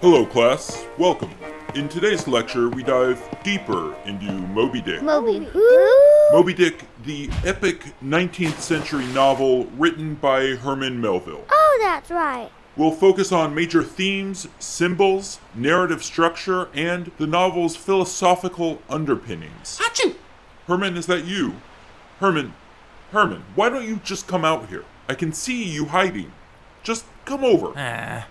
Hello class, welcome. In today's lecture, we dive deeper into Moby-Dick. Moby who? Moby-Dick, the epic 19th century novel written by Herman Melville. Oh, that's right. We'll focus on major themes, symbols, narrative structure, and the novel's philosophical underpinnings. Achoo! Herman, is that you? Herman, why don't you just come out here? I can see you hiding. Just come over.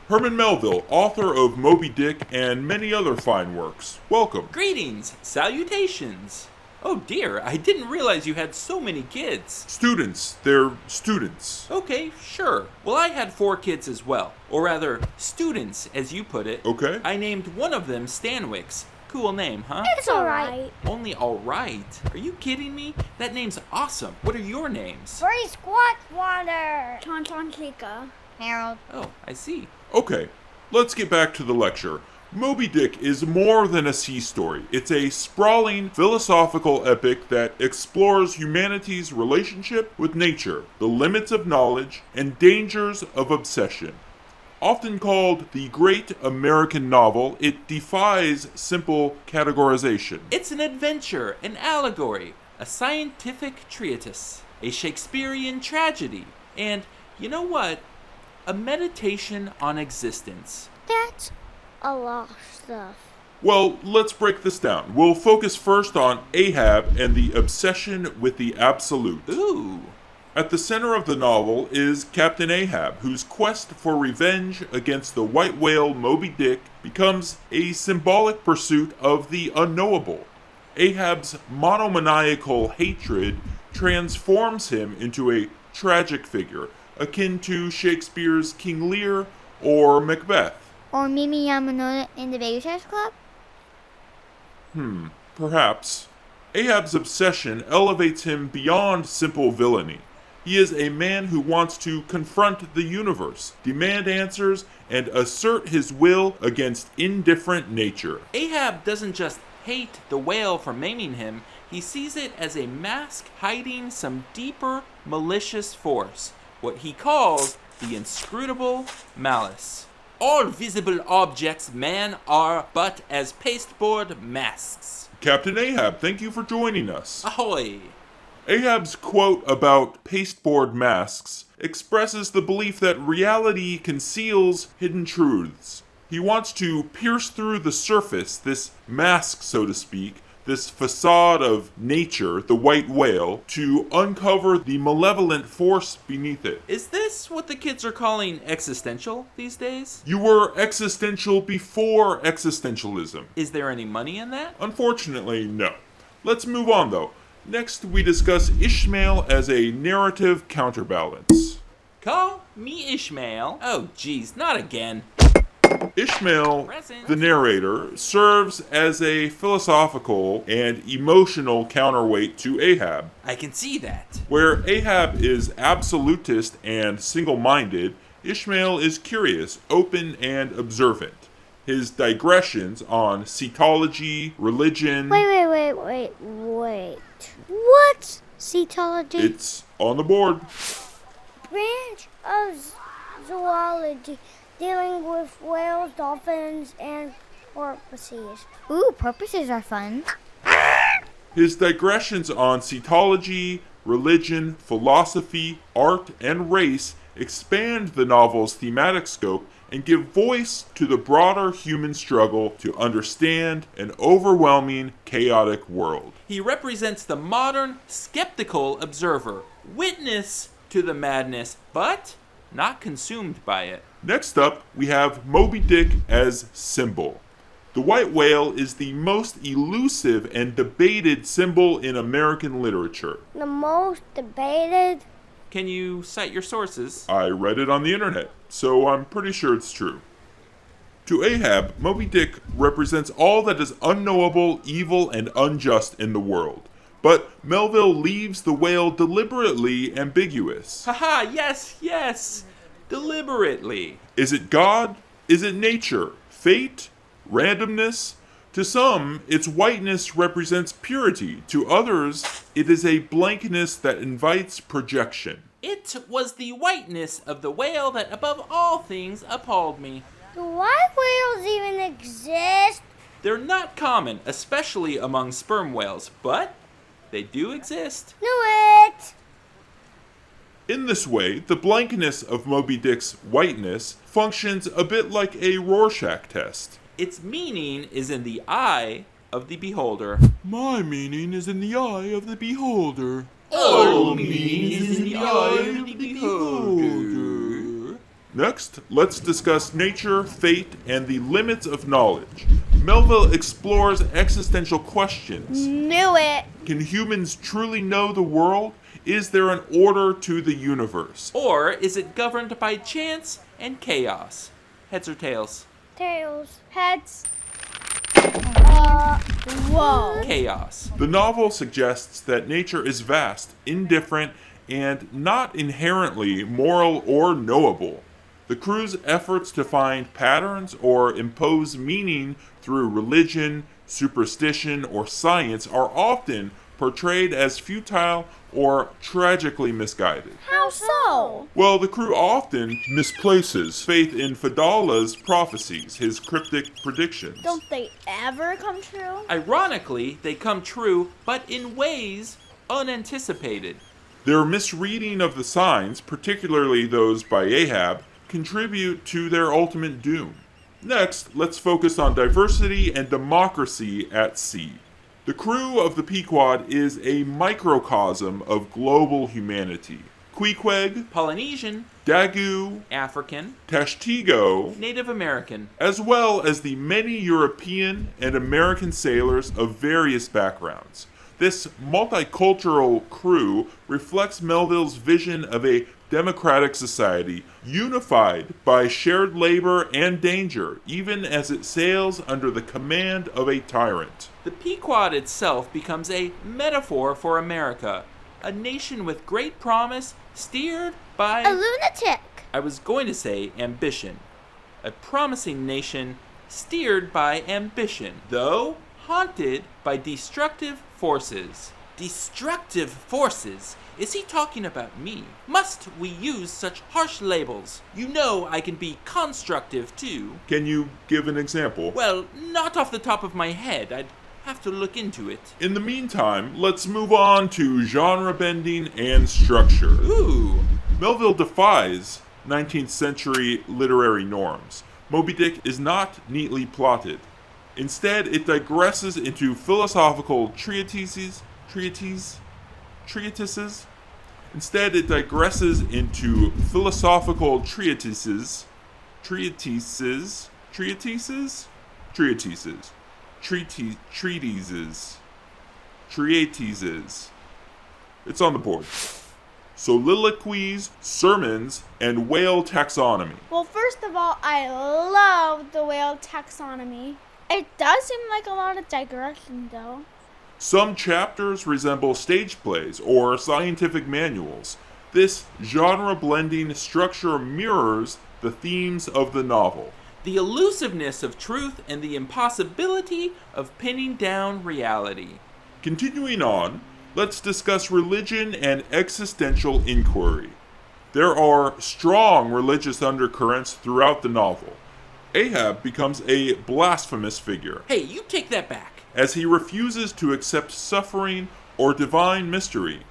Herman Melville, author of Moby-Dick and many other fine works. Welcome. Greetings, salutations. Oh dear, I didn't realize you had so many kids. Students, they're students. Okay, sure. Well, I had 4 kids as well. Or rather, students, as you put it. Okay. I named one of them Stanwix. Cool name, huh? It's alright. Only alright? Are you kidding me? That name's awesome. What are your names? Free Squat Water. Tonton Kika. Harold. Oh, I see. Okay, let's get back to the lecture. Moby-Dick is more than a sea story. It's a sprawling philosophical epic that explores humanity's relationship with nature, the limits of knowledge, and dangers of obsession. Often called the great American novel, it defies simple categorization. It's an adventure, an allegory, a scientific treatise, a Shakespearean tragedy, and, you know what? A meditation on existence. That's a lot of stuff. Well, let's break this down. We'll focus first on Ahab and the obsession with the absolute. Ooh. At the center of the novel is Captain Ahab, whose quest for revenge against the white whale Moby-Dick becomes a symbolic pursuit of the unknowable. Ahab's monomaniacal hatred transforms him into a tragic figure, akin to Shakespeare's King Lear or Macbeth. Or Mimi Yamanote in the Babysitters Club? Perhaps. Ahab's obsession elevates him beyond simple villainy. He is a man who wants to confront the universe, demand answers, and assert his will against indifferent nature. Ahab doesn't just hate the whale for maiming him, he sees it as a mask hiding some deeper, malicious force, what he calls the inscrutable malice. All visible objects, man, are but as pasteboard masks. Captain Ahab, thank you for joining us. Ahoy! Ahab's quote about pasteboard masks expresses the belief that reality conceals hidden truths. He wants to pierce through the surface, this mask, so to speak, this facade of nature, the white whale, to uncover the malevolent force beneath it. Is this what the kids are calling existential these days? You were existential before existentialism. Is there any money in that? Unfortunately, no. Let's move on, though. Next, we discuss Ishmael as a narrative counterbalance. Call me Ishmael. Oh, geez, not again. Ishmael, the narrator, serves as a philosophical and emotional counterweight to Ahab. I can see that. Where Ahab is absolutist and single-minded, Ishmael is curious, open, and observant. His digressions on cetology, religion... Wait. What's cetology? It's on the board. Branch of zoology dealing with whales, dolphins, and porpoises. Ooh, porpoises are fun. His digressions on cetology, religion, philosophy, art, and race expand the novel's thematic scope and give voice to the broader human struggle to understand an overwhelming, chaotic world. He represents the modern, skeptical observer, witness to the madness, but not consumed by it. Next up, we have Moby-Dick as symbol. The white whale is the most elusive and debated symbol in American literature. The most debated? Can you cite your sources? I read it on the internet, so I'm pretty sure it's true. To Ahab, Moby-Dick represents all that is unknowable, evil, and unjust in the world. But Melville leaves the whale deliberately ambiguous. Haha, yes. Deliberately. Is it God? Is it nature? Fate? Randomness? To some, its whiteness represents purity. To others, it is a blankness that invites projection. It was the whiteness of the whale that above all things appalled me. Do white whales even exist? They're not common, especially among sperm whales, but they do exist. Knew it! In this way, the blankness of Moby-Dick's whiteness functions a bit like a Rorschach test. Its meaning is in the eye of the beholder. My meaning is in the eye of the beholder. All meaning is in the eye of the beholder. Next, let's discuss nature, fate, and the limits of knowledge. Melville explores existential questions. Knew it! Can humans truly know the world? Is there an order to the universe? Or is it governed by chance and chaos? Heads or tails? Tails. Heads. Whoa. Chaos. The novel suggests that nature is vast, indifferent, and not inherently moral or knowable. The crew's efforts to find patterns or impose meaning through religion, superstition, or science are often portrayed as futile or tragically misguided. How so? Well, the crew often misplaces faith in Fadala's prophecies, his cryptic predictions. Don't they ever come true? Ironically, they come true, but in ways unanticipated. Their misreading of the signs, particularly those by Ahab, contribute to their ultimate doom. Next, let's focus on diversity and democracy at sea. The crew of the Pequod is a microcosm of global humanity. Queequeg, Polynesian, Dagu, African, Tashtego, Native American. as well as the many European and American sailors of various backgrounds. This multicultural crew reflects Melville's vision of a democratic society unified by shared labor and danger, even as it sails under the command of a tyrant. The Pequod itself becomes a metaphor for America, a nation with great promise, steered by... A lunatic. I was going to say ambition. A promising nation steered by ambition, though haunted by destructive forces. Destructive forces? Is he talking about me? Must we use such harsh labels? You know I can be constructive too. Can you give an example? Well, not off the top of my head. I'd have to look into it. In the meantime, let's move on to genre bending and structure. Ooh. Melville defies 19th century literary norms. Moby-Dick is not neatly plotted. Instead, it digresses into philosophical treatises. Instead, it digresses into philosophical treatises. It's on the board. Soliloquies, sermons, and whale taxonomy. Well, first of all, I love the whale taxonomy. It does seem like a lot of digression, though. Some chapters resemble stage plays or scientific manuals. This genre-blending structure mirrors the themes of the novel. The elusiveness of truth and the impossibility of pinning down reality. Continuing on, let's discuss religion and existential inquiry. There are strong religious undercurrents throughout the novel. Ahab becomes a blasphemous figure, Hey, you take that back. as he refuses to accept suffering or divine mystery.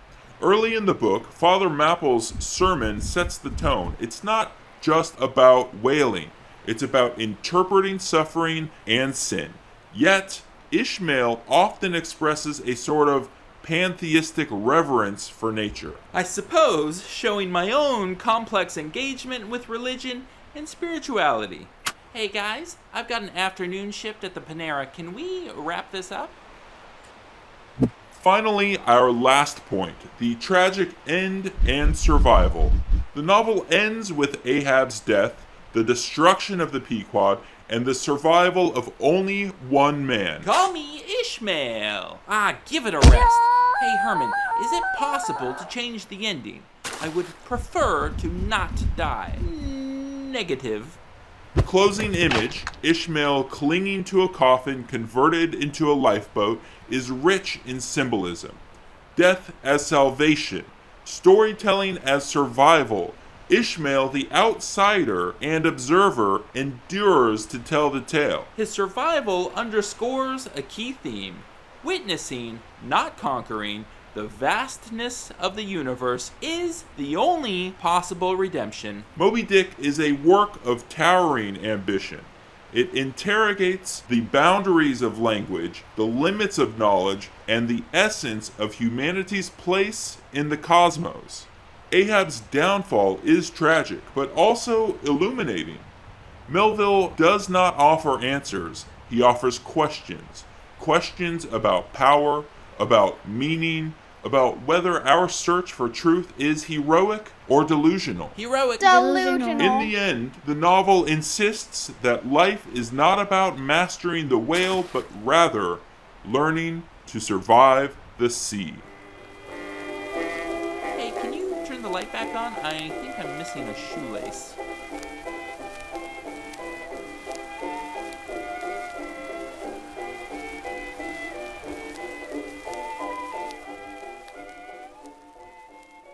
Early in the book, Father Mapple's sermon sets the tone. It's not just about wailing. It's about interpreting suffering and sin. Yet, Ishmael often expresses a sort of pantheistic reverence for nature. I suppose showing my own complex engagement with religion and spirituality. Hey guys, I've got an afternoon shift at the Panera. Can we wrap this up? Finally, our last point, the tragic end and survival. The novel ends with Ahab's death, the destruction of the Pequod, and the survival of only one man. Call me Ishmael. Give it a rest. Hey Herman, is it possible to change the ending? I would prefer to not die. Negative. The closing image, Ishmael clinging to a coffin converted into a lifeboat, is rich in symbolism. Death as salvation, storytelling as survival, Ishmael, the outsider and observer, endures to tell the tale. His survival underscores a key theme: witnessing, not conquering, the vastness of the universe is the only possible redemption. Moby-Dick is a work of towering ambition. It interrogates the boundaries of language, the limits of knowledge, and the essence of humanity's place in the cosmos. Ahab's downfall is tragic, but also illuminating. Melville does not offer answers, he offers questions. Questions about power, about meaning, about whether our search for truth is heroic or delusional. Heroic. Delusional. In the end, the novel insists that life is not about mastering the whale, but rather learning to survive the sea. Hey, can you turn the light back on? I think I'm missing a shoelace.